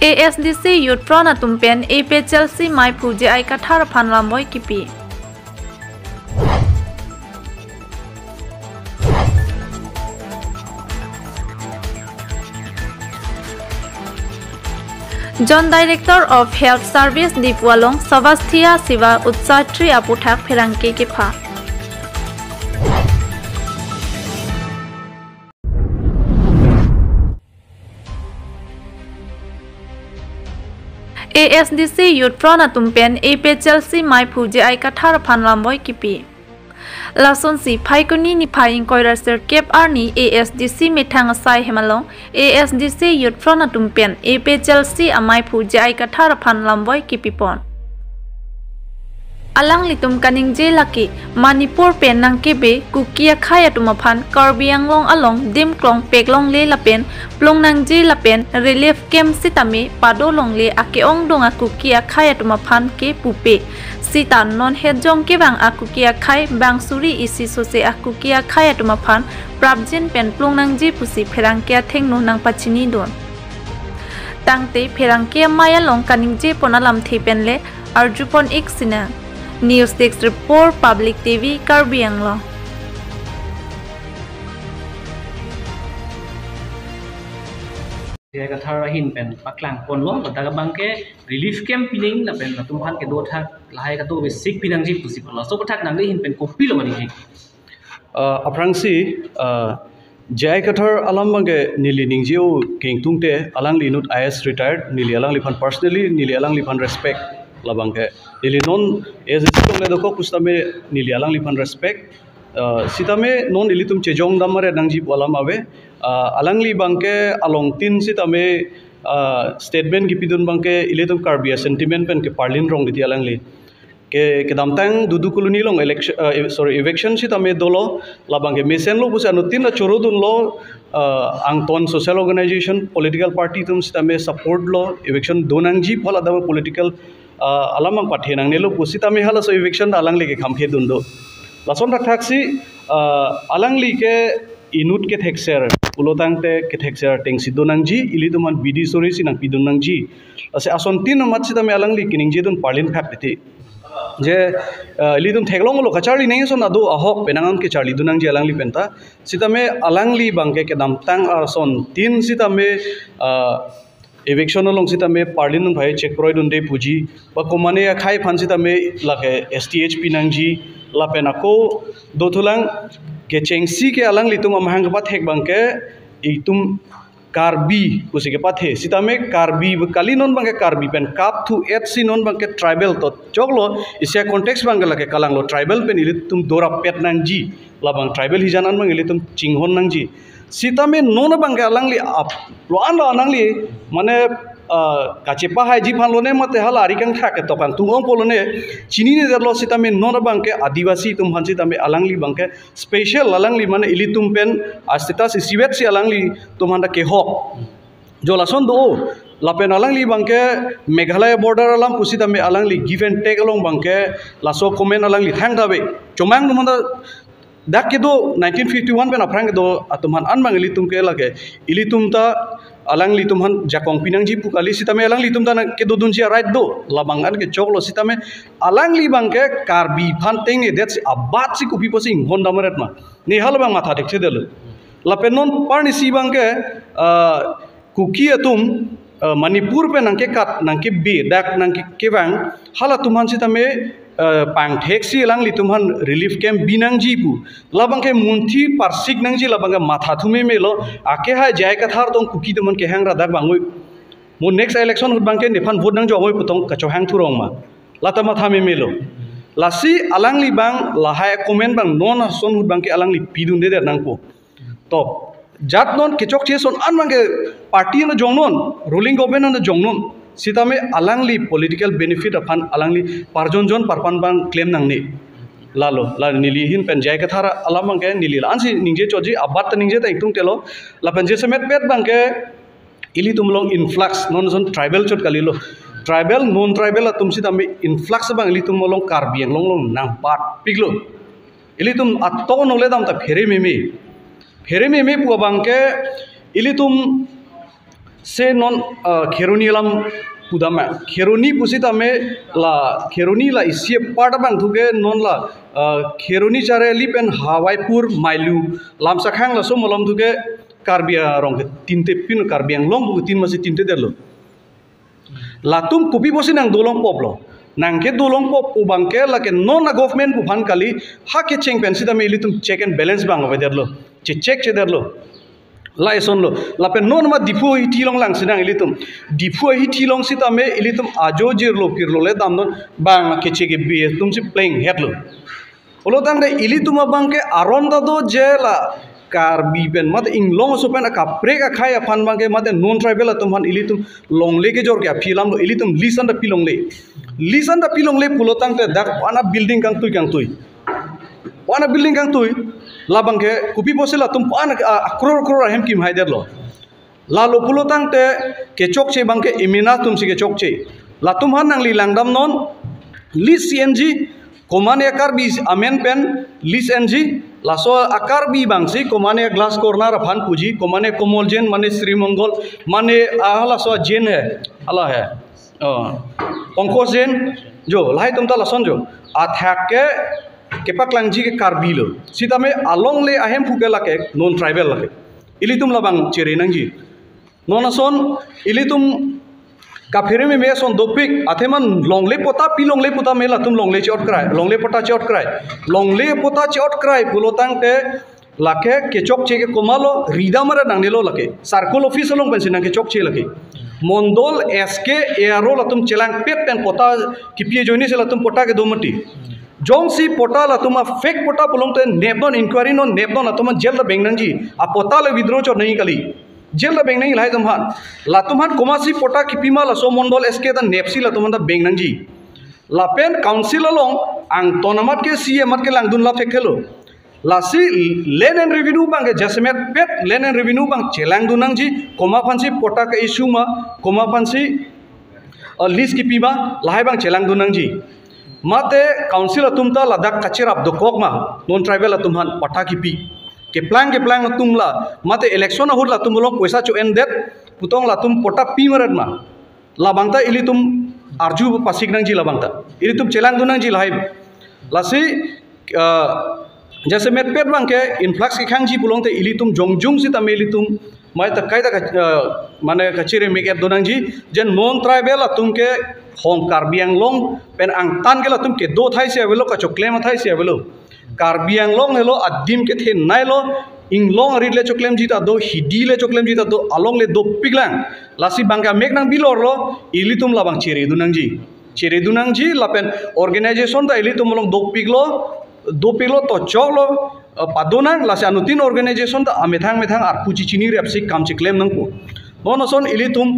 ASDC Youth Front Atumpen AP Chelsea Mai Puje Ai Kathar Phanlamoi Kipi John Director of Health Service Dipwalong Savasthia Siva Utsatri Aputhak Pherangke Kipa ASDC Youth Front Atumpen AP Chelsea Mai Puje Ai Kathar Phanlamoi Kipi Lason si Phaikoni ni Phaing Koira Serkep Arni ASDC Methang Sai Hemalong ASDC Youth Front Atumpen AP Chelsea Amai Puje Ai Kathar Phanlamoi Kipipon Alang litum kaning je laki Manipur pen nang kebe kukia khaya tumaphan Karbi Anglong along dim klong peklong le lapen plong nang je lapen relief camp sitame padolong le akeong donga kukia khaya tumaphan ke pupe sita non hedjong ke bang akukia khai bang suri isi sose akukia khaya tumaphan prabjen pen plong nang je pusi pherangkia thengno nang pachini don tangte pherangkia maya long kaning je ponalam thepen le arjupon iksina News 6 Report Public TV Karbi Anglong Dia kata rahin pen paklang pon long kata bangke relief camp pining na pen tumhan ke do thak lahai ka to basic pinang ji pusi pala so thak nang hin pen kopi lo mani ji aprangsi jai kathar alam bangke nili ningjio king tungte alang linut IS retired nili alang lipan personally nili alang lipan respect labangke nili non as istome doko kustame nili alang lipan respect sitame non nili tum chejong damare nangji walam ave alang li bangke along tin sitame statement gipidun bangke iletum karbia sentiment pen ke parlin rong diti alang li ke damtang dudu koloni long election eviction sitame dolo labangke mesen lo busa nutin na chorodun lo angton social organization political party tum sitame support lo eviction donangji phala dama political alamang pathenang nelo pusitame hala so eviction alang li ke khamkhe dundo lason rakhaksi alang li ke inut ke thekser ulotangte ke thekser tengsi donangji iliduman bidi sori sinang pidunangji ase ason tin mat sitame alang li kining jedun parlin phapti je ilidum theglong lo kachari nei so nadu ahok penangan ke charli dunangji alang li penta sitame alang li bangke ke damtang arson tin sitame eviction along sitame parliament bhai check proid unde puji ba komane khai phan sitame lake STH pinangji lapenako dotulang ke chengsi ke alang litum amhang ba thek bangke itum karbi kusike pathe sitame karbi kalinon bangke karbi pen kap thu etsi non bangke tribal to choglo isia context bangla ke kalang lo tribal pen ilitum dora pet nangji labang tribal hijanan bang ilitum chinghon nangji sitame non bangke alang li lo an lo anang li mane kachepa hai ji phan lone mate hala arikang thak to kan tungong polone chini ne derlo sitame non bangke adivasi tum hansi tame alang li bangke special alang li mane ilitum pen astita si siwet si alang li tumanda ke hok jolason do lapen alang li bangke meghalaya border alam pusitame alang li give and take along bangke laso komen alang li thang dabe chomang numanda dak ke do 1951 pen aprang do atuman an mang ilitum ke lage ilitum ta alang li tumhan jakong pinangji pukali sitame alang li tumta ke do dunsia right do labangan ke choklo sitame alang li bangke karbi phan teng ne that's abat si kupi posing honda maret ma ni hal bang matha dekche del lapenon parni si bangke kuki atum manipur pe nangke kat nangke be dak nangke kebang hala tumhan sitame pang taxi lang li tumhan relief camp binangji pu labangke munthi parsik nangji labangka matha thume melo ake ha jai ka thar tong kuki tuman ke hangra dak bangoi mo next election hut bangke nefan vote nang jogoi putong kacho hang thurong ma lata matha me melo lasi alang li bang lahai comment bang non son hut bangke alang li pidun de der nang po top jat non kechok che son an bangke party na jongnon ruling government na jongnon sitame alang li political benefit aphan alang li parjon jon parpan bang claim nang ni lalo la nili hin pen jai ka thara alamang ke nili ansi ningje choji abat ningje ta itung telo la pen je semet pet bang ke ili tumlong influx non son tribal chot kalilo tribal non tribal atum sitame influx bang ili tumlong karbiang long nang pat piglo ili tum atto nole dam ta fere meme pu bang ke ili tum se non kheroni alam pudama kheroni pusitame la kheroni la isi part bang thuke non la kheroni chare lipen hawaipur mailu lam sakhang la so molom thuke karbia rong tinte pin karbiang long bu tin masi tinte derlo latum kupi bosi nang dolong poplo nang ke dolong pop ubangke la ke non a government bu phan kali ha ke cheng pen sida me litum check and balance bang over derlo check che derlo la eson lo la pe non ma dipu hi tilong lang sinang ilitum dipu hi tilong sita me ilitum ajo jir lo pir lo le dam non bang ke che ke bi tum si playing head lo olo tang de ilitum bang ke aronda do je la kar bi ben mat ing long so pen ka pre ka khaya phan bang ke mat non tribal tum han ilitum long le ke jor ke philam lo ilitum lisan da pilong le pulo tang te dak ana building kang tui labang ke kupi posela tum pan kror hem kim haider lo la lo pulo tang te ke chok che bang ke imina tum si ke chok che la tum han nang li langdam non li cng komane akar bi amen pen li cng la so akar bi bang si komane glass corner phan puji komane komol jen mane sri mongol mane ala so jen hai ala hai pankos jen jo lai tum ta la son jo athak ke kepak langji ke karbilo sita me along le ahem fuke lake non tribal lake ilitum labang chere nangji nonason ilitum kaphere me son dopik atheman longle pota pilong le pota me latum longle chot krai longle pota chot krai pulotang te lake kechok che ke komalo ridamara nangnelo lake circle office long pensin ke chok che lake mondol sk ero latum chelang pet pen pota kipie joini se latum pota ke domati jong si pota la tuma fake pota pulong te nebon inquiry no nebon la tuma jail la bengnang ji a pota le vidro cho nahi kali jail la bengnang lai tamhan la tumhan komasi pota kipima la so mondol sk da nepsi la tuma da bengnang ji la pen council along ang tonamat ke cm mat ke langdun la fekhelo la si land and revenue bang ke jasmet pet land and revenue bang chelang dunang ji koma phansi pota ka issue ma koma phansi list kipima lai bang chelang dunang ji mate council atumta ladak kachirap do kokma non tribal atumhan patakipi ke plan atumla mate election ahur la tumulong poisa chu en det putong la tum pota pi marat ma labangta ilitum arju pasik nang ji labangta ilitum chelang dunang ji lahai lasi जैसे मेट पेट बंग के इनफ्लक्स के खांग जी पुलोंग ते इलितुम जोंगजुंग सी तमे इलितुम माय त कायदा माने कचिरे मेके दोनंग जी जे नॉन ट्राइबल तुम के होंग कार्बियांग लोंग पेन आंग तान के तुम के दो थाई से अवेलो का चोक्लेम थाई से अवेलो कार्बियांग लोंग हेलो अद्दिम के थे नाइलो इंग लोंग रिले चोक्लेम जीता दो हिडी ले चोक्लेम जीता दो अलोंग ले दो पिगलांग लासी बांगा मेकनांग बिलोर लो इलितुम लाबांग चेरे दुनंग जी लापेन ऑर्गेनाइजेशन ता इलितुम लोंग दो पिलो तो चौलो पादोनांग लासे अनुतीन ऑर्गेनाइजेशन ता मेथांग आर पुची चिनी रेपसी काम चिक्लेम नंगपो नोनोसन इलितुम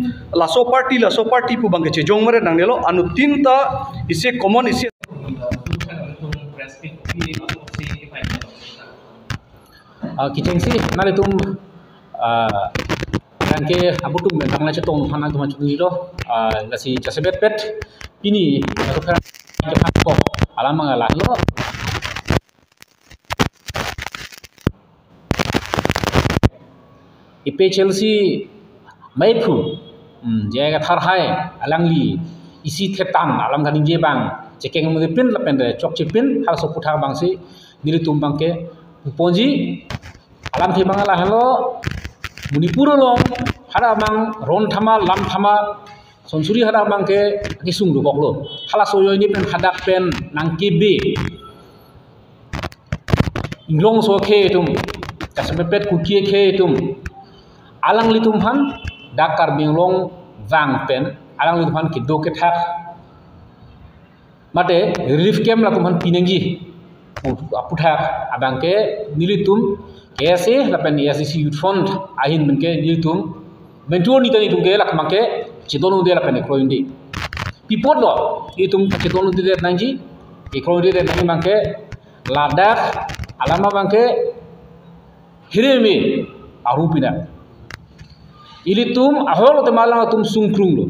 लासो पार्टी पु बंगे चे जोंग मरे नंगनेलो अनुतीन ता इसे कॉमन इसे किचेंसी नाले तुम kanke abutum bangla chetong phana tuma chungiro lasi chasebet pet ini ko phara ke phako alamanga lahlo ipe chelsea maipu jaga tharhai alangli isi thetam alam ganing je bang chekeng mo pin lapen de chok chipin hal so putha bangsi nilitum bangke ponji alam thi bangala halo Manipur lo hara bang ron thama lam thama sonsuri hara bang ke kisung dubok lo hala soyo ini pen hadak pen nangki be inglong so ke tum kasepet kukie ke tum alang litum han dakar binglong vang pen alang litum han kido ke thak mate relief camp la tum han pinengi aputhak abang ke nilitum कैसे लपेन SC youth fund आहिन मनके यूथुम मेंटोर नितनि तुमके लकमके चितोनु दे लपेन क्रोइंदी पिपोट लो यूथुम चितोनु दे नांजी इक्रोइंदी दे नांजी मनके लादाख आलामा मनके हिरेमी आरुपिना इलितुम अहोल ते माला तुम सुंक्रुंग लो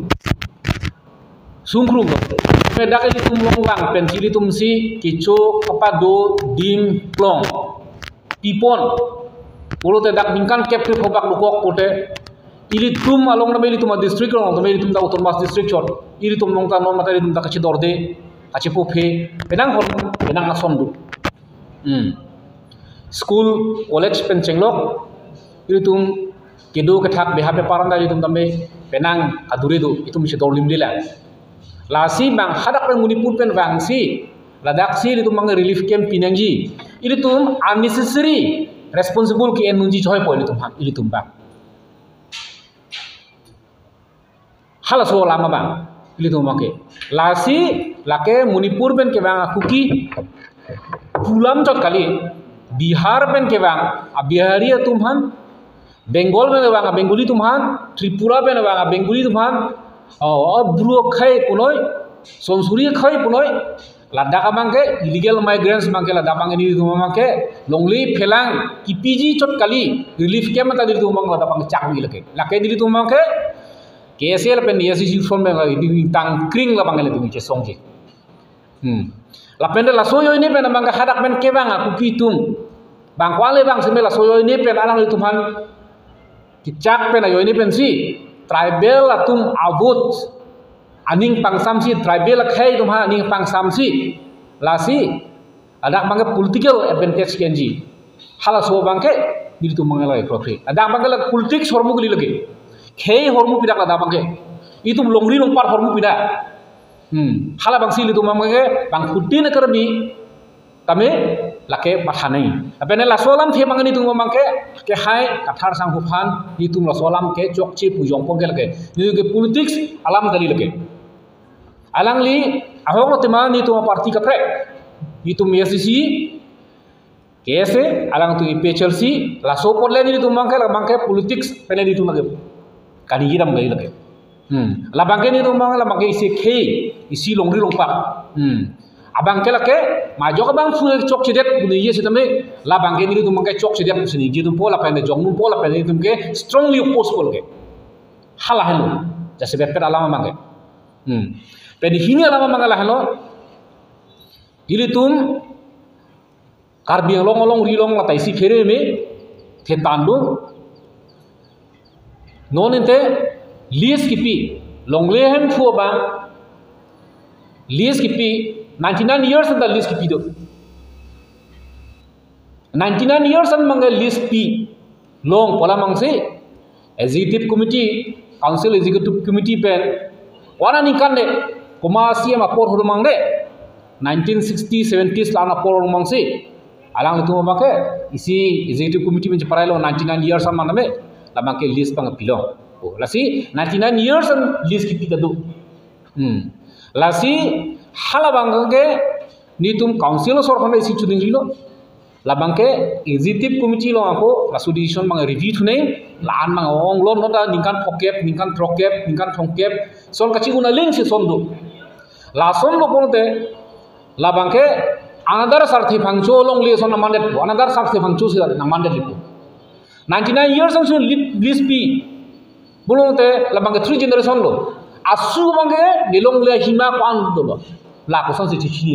me dakali तुम लोग वांग पेन चिलितुम सी किचो कपादो dim plong pipon pulo te dak bingkan kep ke khobak lukok pote Ili tum along na meli tum district long meli tum da autonomous district chot ili tum long ta non materi tum da kachi dorde kachi pope penang hol penang ason du school college pen chenglok ili tum kedo ketak beha pe paranda ili tum tambe penang adure du itu mesti dorlim dila lasi bang hadak pen munipur pen wangsi ladak si ili tum mang relief camp pinangji ili tum unnecessary responsible ki enunji choi po ili tum bang hala so lama bang ili tum make lasi lake munipur pen ke bang kuki pulam chot kali Bihar pen ke bang Bihari tumhan Bengal pen bang Bengali tumhan Tripura pen bang Bengali tumhan Buru khai punoi Sonsuri khai punoi Ladakh bangke illegal migrants bangke Ladakh bangke ni tum bangke longli phelang KPG chot kali relief camp ta di tum bang Ladakh bangke chak mi lake di tum bangke KSL pen YSC form bang di tang kring la bangke di songji la pen la soyo ini pen bangke hadak pen ke bang aku pitung bang kwale bang semela soyo ini pen alang di tuman kicak pen ayo ini pen si tribal atum avut aning pangsam si tribal khai tumha aning pangsam si lasi adak bangke political advantage kenji hala so bangke di tum bangke la profit adak bangke la politics hormu gili lagi khai hormu pidak la bangke itu longri longpar hormu pidak hala bangsi itu mamage bang putin kerbi kami lake bahanai apene la solam the mangani tu mamake ke hai kathar sang hufan itu la solam ke chokchi pujong pong ke lake ni ke politics alam dali lake alang li ahong tema ni tu parti ka pre itu MSC kese alang tu PHLC la so por le ni tu mangke politics pene ni tu mage kani giram gai lake la bangke ni tu mang la bangke isi longri longpak abang ke lake majo ka bang full chok chedet buni ye sedame la bangke ni tu mangke chok chedet sini ji tu pola pene jong nu pola pene tu ke strongly oppose pol ke hala halo jase bet pet alama mangke pedi hini alama mangala halo ili tum karbi long rilong la taisi fere me the tandu non inte lies kipi longlehem fu bang lies kipi 99 years and the lies kipi do 99 years and manga lies pi long pola mangse executive committee council executive committee pen wana nikan de koma siam apor hormang de 1960 70s lana apor hormang se alang itu make isi executive committee men parai lo 99 years am maname lamang ke list pang pilong lasi 99 years and list kipi kadu lasi hala bangke ni tum council sor khone isi chuding rilo labangke executive committee lo ako lasu decision mang review thune lan mang ong lo no da ningkan phokep ningkan trokep ningkan thongkep son kachi una ling se son do la son lo ponte labangke another sarthi phangcho long le son mandet another sarthi phangcho se na mandet lipo 99 years and so list pi bulongte labangke 3 generation lo asu bangke nilong le hima kwan do lo la ko son se chini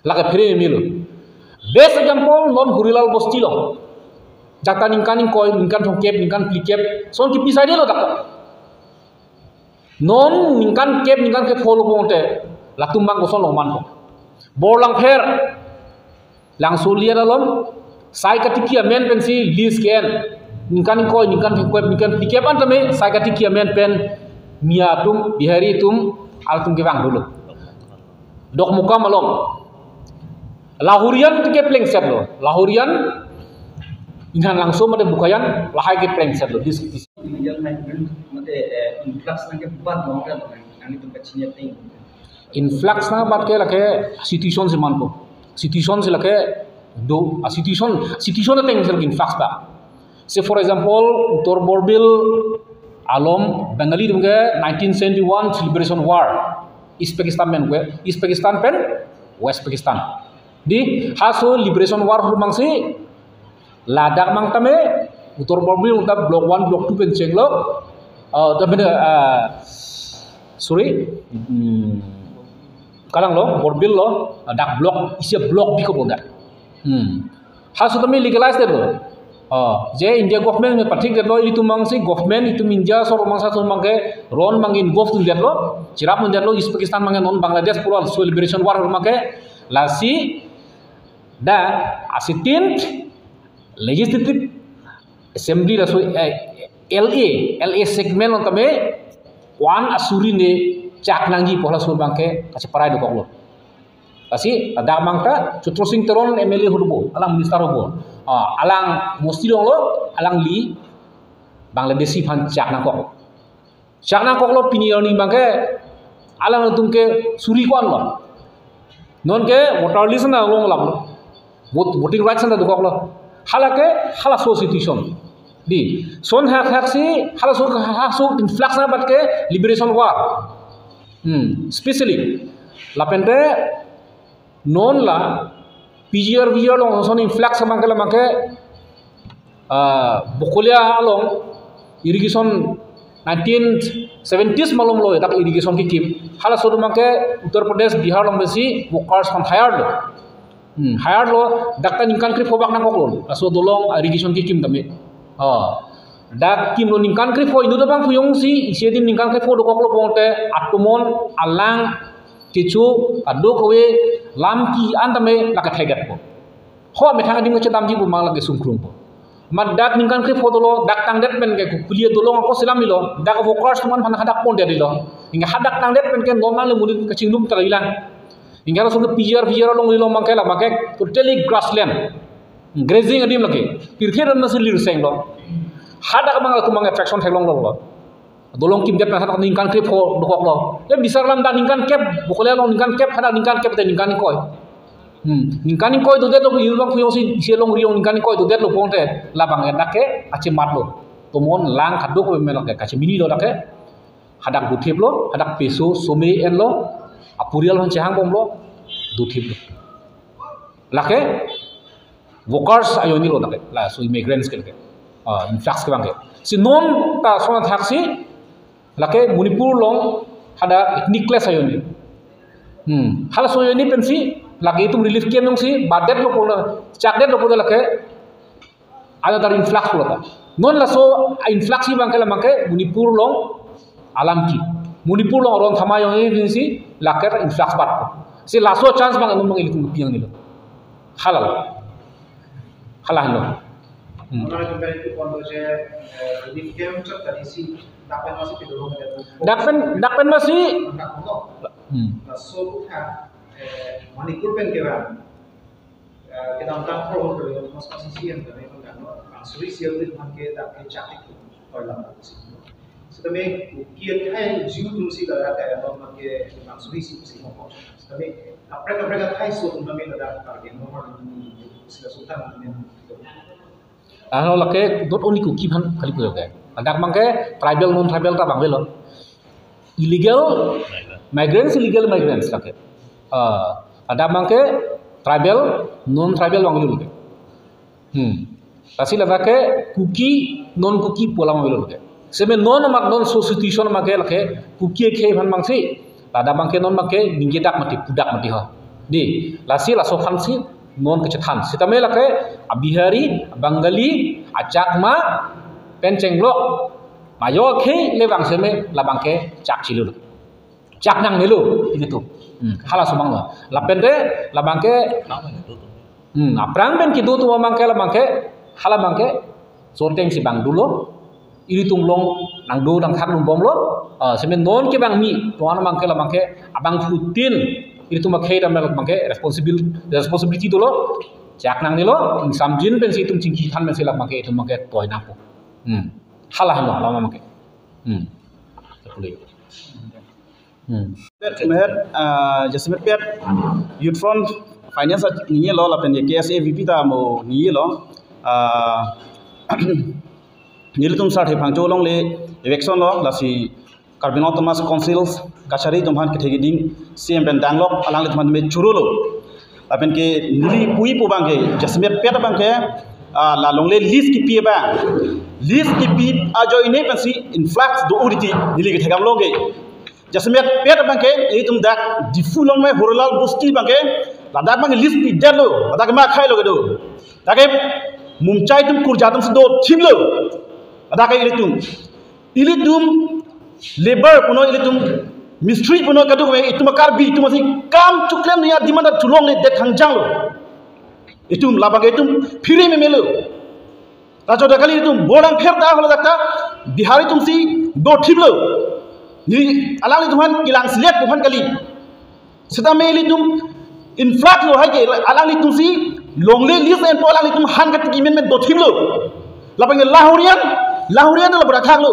la ka phere milo best example non hurilal bosti lo jata ningkan koi ningkan thongkep ningkan plikep son ki pisai lo dak non ningkan kep ningkan ke follow bonte la tumbang ko son lo man ko borlang pher lang solia dalom sai katikia men pensi lis ken ningkan koi ningkan thongkep ningkan plikep antame sai katikia men pen mia tum bihari tum altum ke bang dulu dok muka malom lahurian ke pleng set lo lahurian inhan langsung mate bukayan lahai ke pleng set lo dis mate influx nang ke buat mongkan ani tum kachinya ting influx na bat ke lake situation se man ko situation se lake do situation na teng sel influx ba say for example tor borbil alom bengali dum ke 1971 liberation war East Pakistan men gue East Pakistan pen West Pakistan di haso liberation war hulmang si ladak mang tame utor borbil uta block 1 block 2 pen cenglo sorry kalang lo borbil lo dak block isi block bi ko bonda haso tame legalize de lo je India government me patik det lo itu mangsi government itu India sor mangsa sor mangke ron mangin gov tu det lo cirap mun det lo East Pakistan mangin non Bangladesh pura so liberation war mangke lasi da asitin legislative assembly la so LA segment on tame wan asuri ne cak nangi pola sur bangke kasi parai do koklo kasi ada mangka Cutro Singh Teron MLA hubo alang minister hubo alang mosti dong lo alang li Bangladeshi phan cak nang kok lo pini ni bangke alang tungke suri kwan lo non ke voter list na long lam voting rights na do koklo halake hala so situation di son hak si hala so influx na batke liberation war especially lapente non la PGR long son influx mangke la mangke bokolia long irrigation 1970s malum lo tak irrigation ki kim hala so mangke Uttar Pradesh Bihar long besi workers on hired lo dakta ningkan kri phobak na koklo so dolong irrigation ki kim tame dak kim lo ningkan kri phoi nu bang phuyong si isedin ningkan kri pho do koklo ponte atumon alang kichu aduk we lam ki antame laka thegat po ho me thanga dim chedam ji bu mang lage sumkrum po mad dak ningkan kri pho dolo dak tang det pen ke kuliya dolong ko silam milo dak vokars tuman phan hadak pon de dilo inga hadak tang det pen ke normal le mudin ke chinglum tarilang inga so PGR long lilo mangke la mangke totally grassland grazing adim lagi pirkhe ran nasir lir seng lo hadak mang tu mang attraction thaglong lo dolong kim det na hadak ningkan kri pho dokok lo le bisar lam da ningkan kep bokole long ningkan kep hadak ningkan kep te ningkan koy ningkan koy do det lo yulong phuyong si se long riong ningkan koy do det lo ponte la bang dake ache mat lo to mon lang khadok be melok ke kache mini lo dake hadak du thep lo hadak peso some en lo apurial hon chehang bom lo du thep lo lake workers ayoni lo dake la so immigrants ke influx ke bangke si non ta sona thaksi lake Manipur long hada ethnic class ayoni hala so ayoni pensi lake itu relief camp yang si badet lo pula cakdet lo pula lake ada dari influx lo ta non la so influx si bangke la bangke Manipur long alam ki Manipur long ron thamayong ini si lake influx bat si laso chance bang among ilitung piang ni lo halal lo Orang kembali ke pondok je relief camp cak tadi si dapat masih pedulung dakpen masih so bukan Manipur pen kewan kita angkat pro dari masing-masing siang dari pengguna langsung siang itu mungkin tak kecakit kalau setelah kian hai jiu si dah ada yang mungkin langsung si mau setelah mereka hai so mungkin ada target nomor ini sudah sultan mungkin ano lake dot only kuki phan khali puyo ke adak mangke tribal non tribal ta bangbe lo illegal migrants lake adak mangke tribal non tribal bangbe lo ke tasi lake kuki non kuki pola bangbe lo ke seme non mak non substitution mage lake kuki ke phan mangsi adak mangke non mangke ninggedak mati pudak mati ha di lasi laso khansi non kecethan sitame lake Bihari Bengali Acakma Pencenglok mayo ke le bang seme la bangke cak cilu cak nang melu itu hala subang lo la pende la bangke aprang ben kidu tu mangke la bangke hala bangke sorteng si bang dulo iri tunglong nang do nang thak lum bom lo seme non ke bang mi to an bangke la bangke abang putin itu makai dan melak makai responsibility tu lo cak nang ni lo samjin pensi itu cingki than pensi lak makai itu makai toy napo halah lo lama makai mer jasmet pet youth front finance ni lo la pen KSA VP ta mo ni lo nilitum sa the phangcho long le election lo la si Carbon Autonomous Councils Kachari Tumhan Kithegi Ding CM Ben Danglok alang Litman Me Churulo apen ke nili pui pu bangke jasme pet bangke la longle list ki pi ba list ki pi ajo ine pensi influx do uriti nili ke thegam longe jasme pet bangke itum dak difulong me horolal bosti bangke la dak bangke list pi delo dak ma khai loge do take mumcai tum kurjatum sedot chimlo ada kai ilitum labor puno ilitum mystery puno kadu me itum karbi itum masih kam cuklem niya dimana tulong le det hangjang lo itum labang itum phiri me melo rajo dakali itum bodang pher da hola dakta bihari tum si do thiblo ni alang tuhan kilang slet puhan kali sedang me ilitum influx lo hai ke alang itum si longle lis en polang itum han kat kimen me do thiblo labang lahorian lo berakhang lo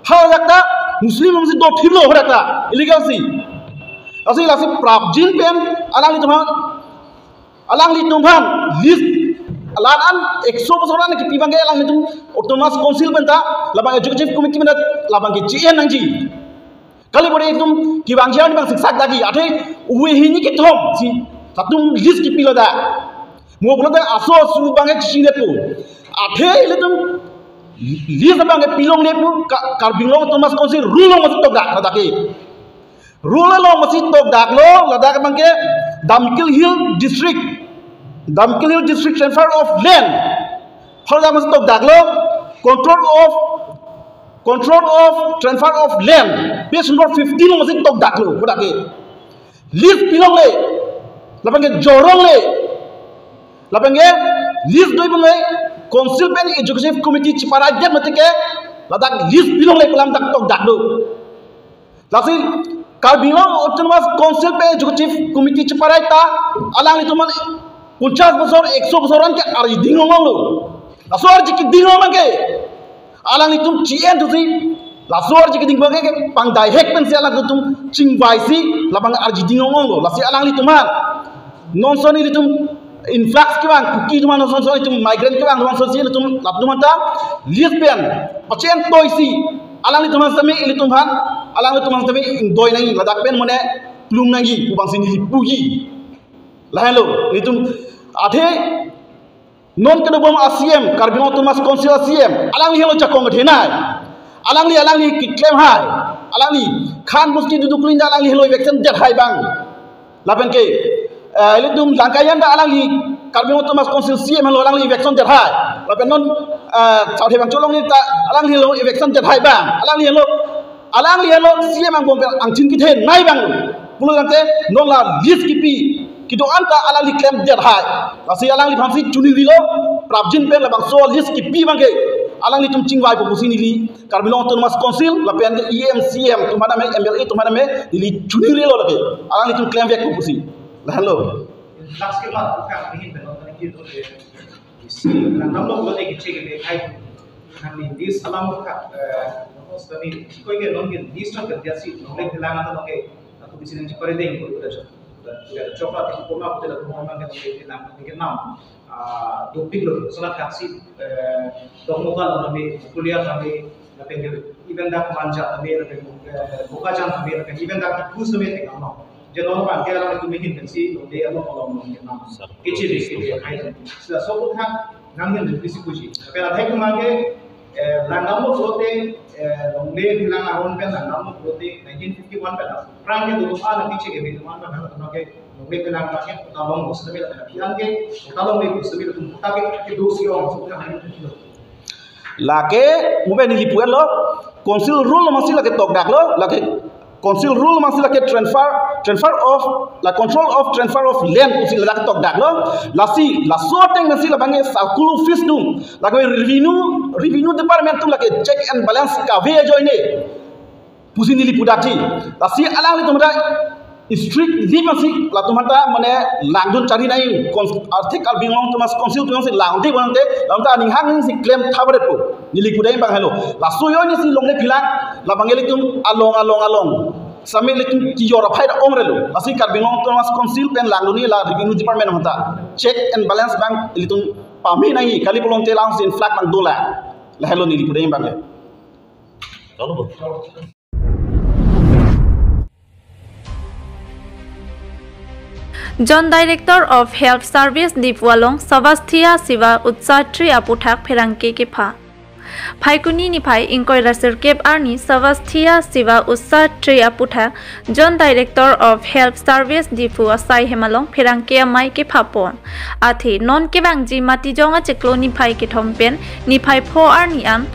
hal dakta Muslim mesti do thiblo horata illegal si asli lasi prabjin pen alang li tumhan list alan 100% ki pibange alang li tum autonomous council benta labang executive committee benta labang ki GN nangji kali bode tum ki bangjian bang siksak dagi athe uwe hini ki thom si satum list ki piloda mo bloda aso su bange chine tu athe li tum Lihat apa yang pilong lepu karbinglong Thomas Council rule masih togak ladaki rule lo masih togak lo ladak bangke Damkil Hill District transfer of land kalau masih togak lo control of transfer of land page number 15 lo masih togak lo ladaki lihat pilong le labangke jorong le labangke lihat doi bangke Council pen Executive Committee cipara jet matike ladak list bilong le pelam tak tok dakdo lasil kal bilong autonomous council pen Executive Committee cipara ta alang itu man 50 bosor 100 bosoran ke ari dingong lo lasor jiki dingong mangke alang itu cien tu si lasor jiki ding bangke pang dai hek pen si alang itu cingbai si labang ari dingong lo lasi alang itu man non soni itu influx ke bang kuki tu mana sonsor itu migrant ke bang tu sosial itu lap tu mana lesbian pacien toisi alang itu mana sami ini tu man alang itu mana sami doi nangi ladak pen mana plung nangi kubang sini puji lah lo itu ade non kena bom ACM karbinong Thomas Council ACM alang ni hello cakong dhenai alang ni claim hai alang ni khan musti duduk lin alang ni hello election jet hai bang lapen ke Ilitum langkayan da alang li karbinong Thomas Council CM lo alang li election jet hai lapen non chau the bang cholong ni ta alang li lo election jet hai bang alang li lo CM ang bom ang chin ki the nai bang pulo gante non la list ki pi kido anta alang li claim jet hai lasi alang li phamsi chuni rilo prabjin pen la bang so list ki pi bang ke alang li tum chingwai po pusini li karbinong Thomas Council lapen EMCM tumana me MLA tumana me li chuni rilo la ke alang li tum claim vek po pusi Hello. Last ke बाद क्या नहीं बनो तो नहीं तो इसी नाम लोग बोलते कि चेक ले खाई हमने दिस अलाम का नोस कभी कोई के लोग के दिस ना कर दिया सी लोग के लाना तो लोग के तो किसी ने करे देंगे तो उधर चॉकलेट को कोमा को तो कोमा के लोग के नाम दो पिलो सलाह टैक्सी दोनों का में कुलिया में लेकिन इवेंट दा मांझा में लेकिन बुका जान में लेकिन इवेंट दा कुछ में थे नाम Jangan lupa kita orang itu mungkin pensi, dia orang kalau mungkin nama kecil dia hai. Sudah sebut kan namun lebih sikuji. Tapi ada yang mungkin langgamu flote, longle bilang aron pen langgamu flote 1951 pen. Perang itu dulu ada kecil ke itu mana mana tu mungkin longle bilang mungkin talong musuh bila pen. Yang ke talong itu musuh bila tu tapi itu sih orang sebut kan itu. Lake mungkin ini lipuan lo, council rule masih lagi tok dak lo, lake council rule masih lagi transfer of la control of transfer of land usi la tok dak lo lasi la sorting masih la bange salkulu fees dum la ko revenue department tu la ke check and balance ka ve joine pusin dili pudati lasi alang li tumra strict li masih la tumata mane langdun cari nai arthik albinglong Thomas Council tu masih langdi bonte lamta ning hang si claim thabare po nili pudai bang hello la suyo ni si longle philang la bange li tum along Sambil itu kijora pai da omre lo, asli karbinong Thomas Council pen langlu ni la revenue department hota, check and balance bank itu pami nai kali pelong telang sin flat bang dola, lah hello ni lipude bang le. John Director of Health Service Dipwalong Savasthia Siva Utsatri Aputhak Pherangke ke pha Phaikuni ni phai Inkoy Rasir Kep Arni Savasthia Siva Ussa Triya Putha John Director of Health Service Difu Asai Hemalong Phirangkia Mai ke phapon athi non ke bangji mati jonga cheklo ni phai ke thompen ni phai pho arni an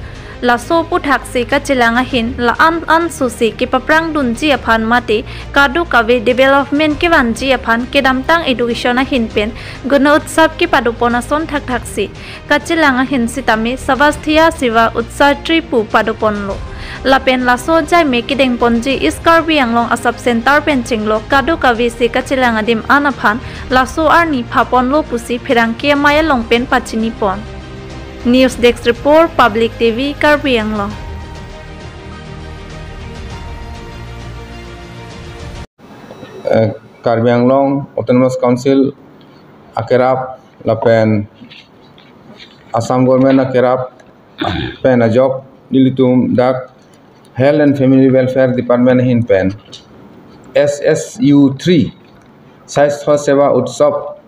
la so puthak se ka chilanga hin la an susi ke paprang dunji aphan mate kadu kawe development ke banji aphan ke damtang education a hin pen guna utsap ke padupona son thak se ka chilanga hin sitame Savasthia Siva Utsa Tripu padupon lo lapen la so jai me ki deng ponji iskarbi anglong asap center pen chinglo kadu kawe se ka chilanga dim anaphan la so arni phapon lo pusi phirangkia maya longpen pachini pon News Desk Report Public TV Karbi Anglong Karbi Anglong Autonomous Council akerap lapen Assam Government akerap pen ajok nilitum dak Health and Family Welfare Department hin pen SSU 3 Saistha Seva Utsav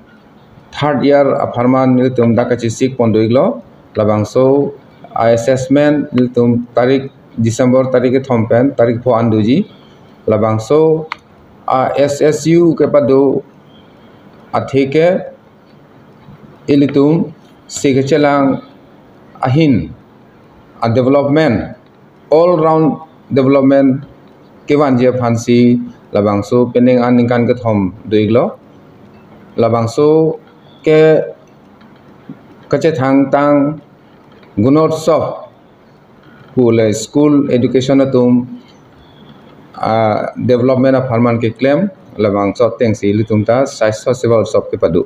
3rd year apharman nilitum dakachi sik pondoiglo labangso assessment nilitum tarik December tarik thompen tarik pho anduji labangso SSU ke padu athike ilitum sikechelang ahin a development all round development kewan je phansi labangso pening aninkan ke thom duiglo labangso ke kache thang tang gunotsav pule school education atum development of farman ke claim labang so teng si litum ta saistha seva utsav ke padu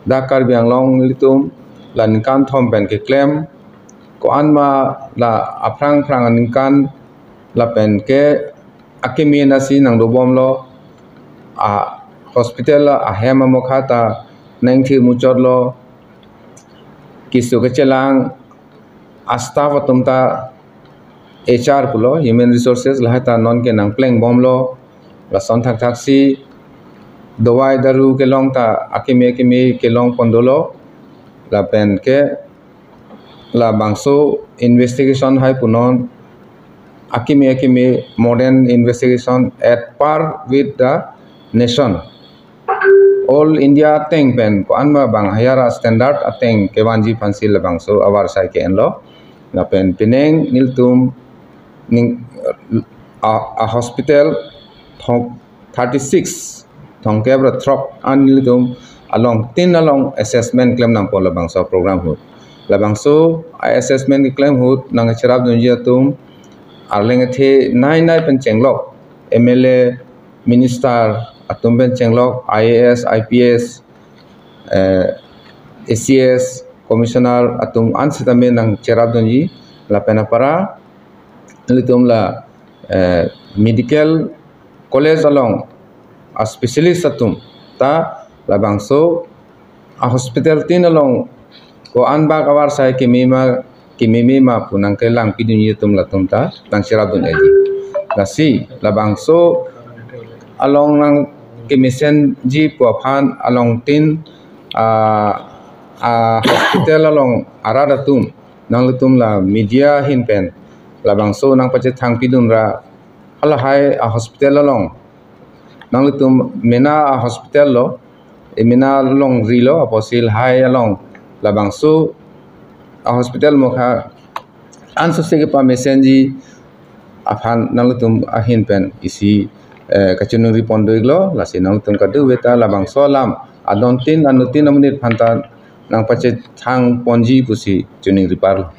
da Karbi Anglong litum lan kan thom pen ke claim ko anma la aprang aninkan la pen ke akimi nasi nang do bomlo a hospital a hema mokhata nengthi muchorlo kisu kechelang asta patumta HR pulo human resources lahata non ke nang pleng bomlo la son thak si dawai daru ke long ta akimi ke long pondolo la pen ke la bangso investigation hai punon akimi modern investigation at par with the nation all India teng pen ko anma bang hayara standard ateng kewanji phansi labang so awar sai ke enlo na pen pineng niltum ning a hospital 36 thongkebra throp an niltum along assessment claim nam pol labang so program hut labang so assessment claim hut nang cherab dunji atum arleng the nai pen chenglok MLA minister atumben chenglok IAS IPS ACS commissioner atum ansitame nang cherabdonji la penapara litum la medical college along a specialist atum ta labangso a hospital tin along ko anba kawar sai kimimi ma punang kelang pidunyi tum latum ta nang cherabdon eji lasi labangso along nang Commission ji puapan along tin hospital along aradatum nang lutum la media hinpen labang so nang pache thang pidun ra alahai a hospital along nang lutum mena a hospital lo emina long rilo aposil hai along labang so a hospital mokha anso se ke pa mesenji afan nang lutum a hinpen isi kacunung ripondo iglo lasi nang tung kadu beta labang solam adon tin anutin menit phantan nang pache thang ponji pusi tuning ripar